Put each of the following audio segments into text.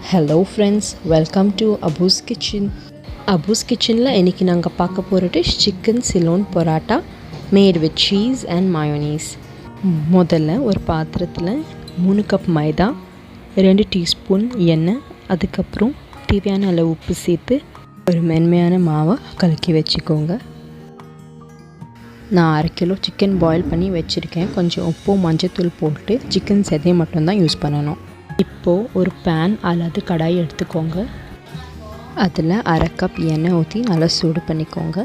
Hello friends, welcome to Abu's kitchen. Abu's கிச்சனில் இன்றைக்கி நாங்கள் பார்க்க போகிற dish chicken Ceylon parotta made with cheese and mayonnaise. முதல்ல ஒரு பாத்திரத்தில் 3 கப் மைதா, 2 டீஸ்பூன் எண்ணெய், அதுக்கப்புறம் தேவையான அளவு உப்பு சேர்த்து ஒரு மென்மையான மாவை கலக்கி வச்சுக்கோங்க. நான் 1/2 கிலோ சிக்கன் பாயில் பண்ணி வச்சுருக்கேன். கொஞ்சம் உப்பு மஞ்சத்தூள் போட்டு சிக்கன் செதையை மட்டும்தான் யூஸ் பண்ணணும். இப்போது ஒரு பேன் அல்லது கடாய் எடுத்துக்கோங்க. அதில் 1/2 கப் எண்ணெய் ஊற்றி நல்லா சூடு பண்ணிக்கோங்க.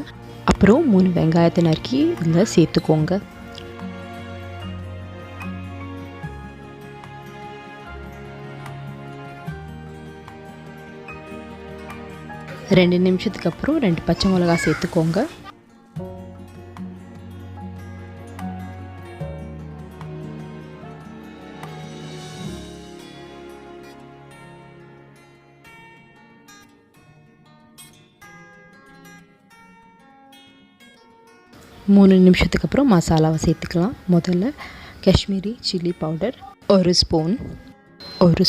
அப்புறம் 3 வெங்காயத்தை நறுக்கி இதில் சேர்த்துக்கோங்க. ரெண்டு நிமிஷத்துக்கு அப்புறம் 2 பச்சை மிளகாய் சேர்த்துக்கோங்க. மூணு நிமிஷத்துக்கு அப்புறம் மசாலாவை சேர்த்துக்கலாம். முதல்ல காஷ்மீரி சில்லி பவுடர் 1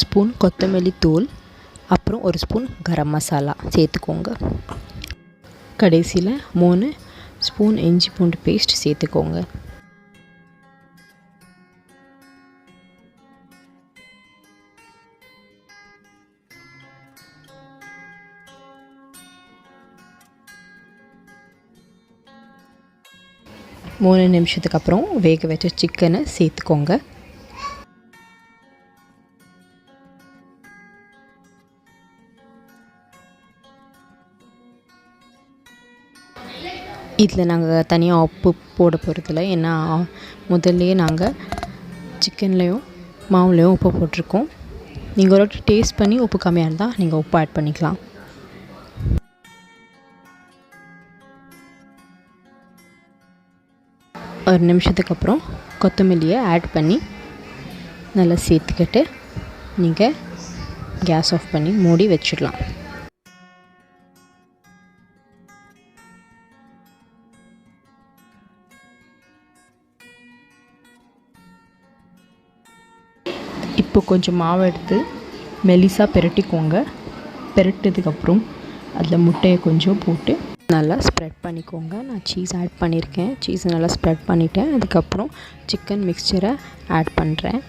ஸ்பூன் கொத்தமல்லி தூள், அப்புறம் 1 ஸ்பூன் கரம் மசாலா சேர்த்துக்கோங்க. கடைசியில் 3 ஸ்பூன் இஞ்சி பூண்டு பேஸ்ட் சேர்த்துக்கோங்க. மூணு நிமிஷத்துக்கு அப்புறம் வேக வச்ச சிக்கனை சேர்த்துக்கோங்க. இதில் நாங்கள் தனியாக உப்பு போட போகிறதில்ல, ஏன்னா முதல்லையே நாங்கள் சிக்கன்லேயும் மாவுலேயும் உப்பு போட்டிருக்கோம். நீங்கள் ஒரு வாட்டி டேஸ்ட் பண்ணி உப்பு கம்மியாக இருந்தால் நீங்கள் உப்பு ஆட் பண்ணிக்கலாம். ஒரு நிமிஷத்துக்கு அப்புறம் கொத்தமல்லியை ஆட் பண்ணி நல்லா சேர்த்துக்கிட்டு நீங்கள் கேஸ் ஆஃப் பண்ணி மூடி வச்சிடலாம். இப்போ கொஞ்சம் மாவு எடுத்து மெலிசாக பிரட்டிக்கோங்க. பிரட்டினதுக்கப்புறம் அதில் முட்டையை கொஞ்சம் போட்டு நல்லா ஸ்ப்ரெட் பண்ணிக்கோங்க. நான் சீஸ் ஆட் பண்ணியிருக்கேன். சீஸை நல்லா ஸ்ப்ரெட் பண்ணிவிட்டேன். அதுக்கப்புறம் சிக்கன் மிக்சரை ஆட் பண்ணுறேன்.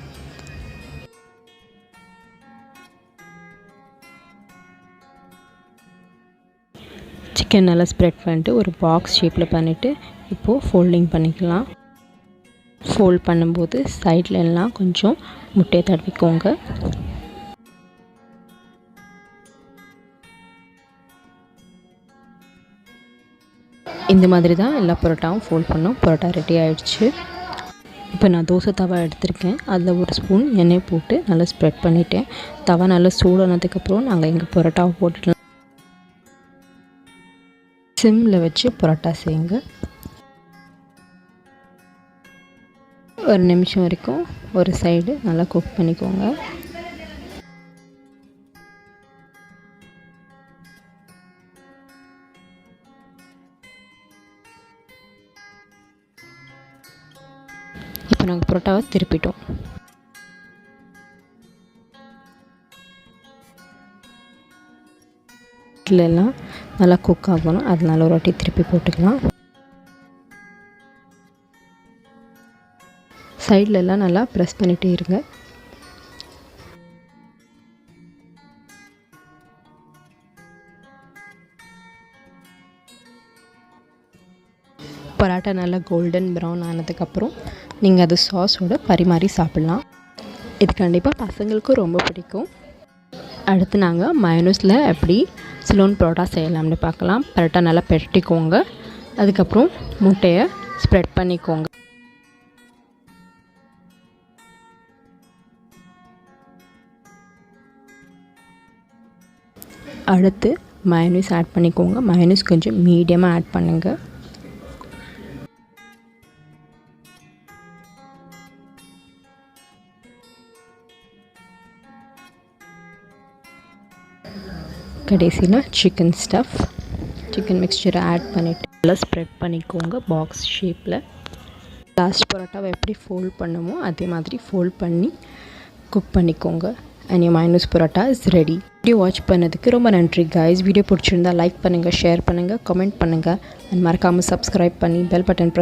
சிக்கன் நல்லா ஸ்ப்ரெட் பண்ணிட்டு ஒரு பாக்ஸ் ஷேப்பில் பண்ணிவிட்டு இப்போது ஃபோல்டிங் பண்ணிக்கலாம். ஃபோல்ட் பண்ணும்போது சைடில் எல்லாம் கொஞ்சம் முட்டையை தடவிக்கோங்க. இந்த மாதிரி தான் எல்லா பரோட்டாவும் ஃபோல்ட் பண்ணோம். பரோட்டா ரெடி ஆகிடுச்சு. இப்போ நான் தோசை தவா எடுத்திருக்கேன். அதில் 1 ஸ்பூன் எண்ணெய் போட்டு நல்லா ஸ்ப்ரெட் பண்ணிவிட்டேன். தவா நல்லா சூடானதுக்கப்புறம் நாங்கள் எங்கள் பரோட்டாவை போட்டுடலாம். சிம்மில் வச்சு பரோட்டா செய்யுங்க. 1 நிமிஷம் வரைக்கும் ஒரு சைடு நல்லா குக் பண்ணிக்கோங்க. இப்போ நாங்கள் பரோட்டாவை திருப்பிட்டோம். எல்லாம் நல்லா குக் ஆகணும், அதனால ஒரு வாட்டி திருப்பி போட்டுக்கலாம். சைடில் எல்லாம் நல்லா ப்ரெஸ் பண்ணிகிட்டே இருங்க. பரோட்டா நல்லா கோல்டன் ப்ரௌன் ஆனதுக்கப்புறம் நீங்கள் அது சாஸோடு பரிமாறி சாப்பிட்லாம். இது கண்டிப்பாக பசங்களுக்கும் ரொம்ப பிடிக்கும். அடுத்து நாங்கள் மயோனீஸில் எப்படி சிலோன் பரோட்டா செய்யலாம்னு பார்க்கலாம். பரோட்டா நல்லா பெரட்டிக்கோங்க. அதுக்கப்புறம் முட்டையை ஸ்ப்ரெட் பண்ணிக்கோங்க. அடுத்து மயோனீஸ் ஆட் பண்ணிக்கோங்க. மயோனீஸ் கொஞ்சம் மீடியமாக ஆட் பண்ணுங்கள். கடைசியில் சிக்கன் மிக்சரை ஆட் பண்ணிவிட்டு நல்லா ஸ்ப்ரெட் பண்ணிக்கோங்க பாக்ஸ் ஷேப்பில். லாஸ்ட் பரோட்டாவை எப்படி ஃபோல்ட் பண்ணுமோ அதே மாதிரி ஃபோல்ட் பண்ணி குக் பண்ணிக்கோங்க. and your mayonnaise parotta is ready. Video watch பண்ணதுக்கு ரொம்ப நன்றி கைஸ். வீடியோ பிடிச்சிருந்தா லைக் பண்ணுங்கள், ஷேர் பண்ணுங்கள், கமெண்ட் பண்ணுங்கள் அண்ட் மறக்காமல் சப்ஸ்கிரைப் பண்ணி பெல் பட்டன்